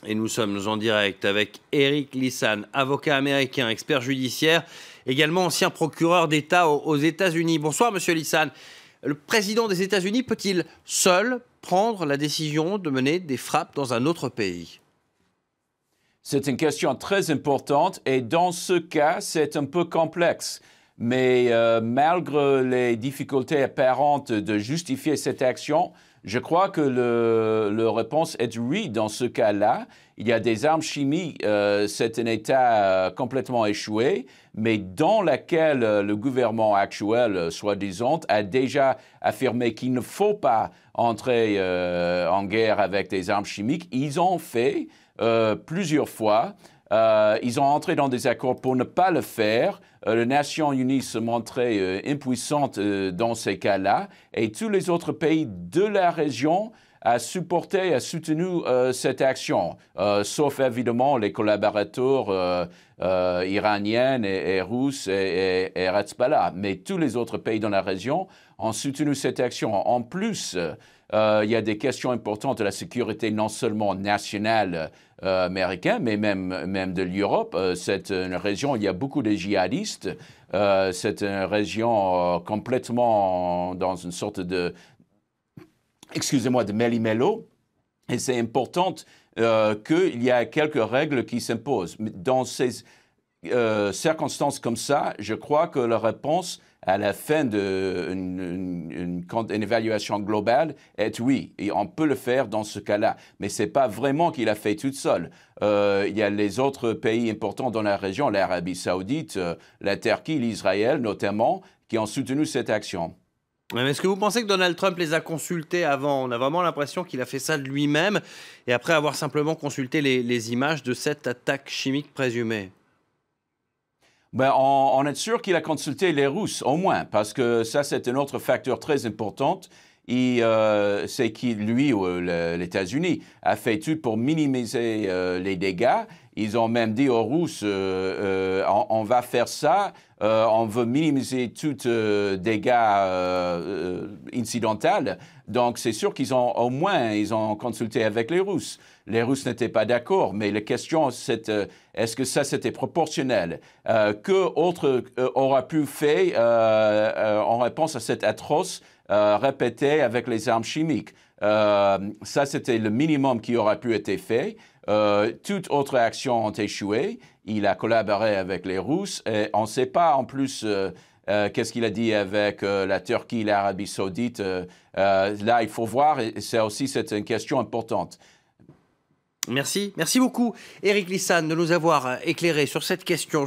Et nous sommes en direct avec Eric Lissan, avocat américain, expert judiciaire, également ancien procureur d'État aux États-Unis. Bonsoir, monsieur Lissan. Le président des États-Unis peut-il seul prendre la décision de mener des frappes dans un autre pays? C'est une question très importante et dans ce cas, c'est un peu complexe. Mais malgré les difficultés apparentes de justifier cette action, je crois que la réponse est oui dans ce cas-là. Il y a des armes chimiques, c'est un État complètement échoué, mais dans lequel le gouvernement actuel, soi-disant, a déjà affirmé qu'il ne faut pas entrer en guerre avec des armes chimiques. Ils ont fait plusieurs fois. Ils ont entré dans des accords pour ne pas le faire. Les Nations Unies se montraient impuissantes dans ces cas-là et tous les autres pays de la région a supporté, a soutenu cette action, sauf évidemment les collaborateurs iraniens et russes et Hezbollah. Mais tous les autres pays dans la région ont soutenu cette action. En plus, il y a des questions importantes de la sécurité non seulement nationale américaine, mais même de l'Europe. C'est une région où il y a beaucoup de djihadistes. C'est une région complètement dans une sorte de, de méli-mélo. Et c'est important qu'il y a quelques règles qui s'imposent. Dans ces circonstances comme ça, je crois que la réponse à la fin d'une évaluation globale est oui. Et on peut le faire dans ce cas-là. Mais ce n'est pas vraiment qu'il a fait tout seul. Il y a les autres pays importants dans la région, l'Arabie saoudite, la Turquie, l'Israël notamment, qui ont soutenu cette action. Est-ce que vous pensez que Donald Trump les a consultés avant? On a vraiment l'impression qu'il a fait ça de lui-même et après avoir simplement consulté les images de cette attaque chimique présumée. Ben, on est sûr qu'il a consulté les Russes, au moins, parce que ça, c'est un autre facteur très important. C'est qu'il, lui, ou les États-Unis, a fait tout pour minimiser les dégâts. Ils ont même dit aux Russes, on va faire ça, on veut minimiser tout dégâts incidental. Donc, c'est sûr qu'ils ont, au moins, ils ont consulté avec les Russes. Les Russes n'étaient pas d'accord, mais la question, c'est est-ce que ça, c'était proportionnel? Que autre aura pu faire en réponse à cette atroce répétée avec les armes chimiques? Ça, c'était le minimum qui aurait pu être fait. Toutes autres actions ont échoué. Il a collaboré avec les Russes. Et on ne sait pas en plus qu'est-ce qu'il a dit avec la Turquie, l'Arabie saoudite. Là, il faut voir. Et c'est une question importante. Merci beaucoup, Eric Lissan, de nous avoir éclairé sur cette question.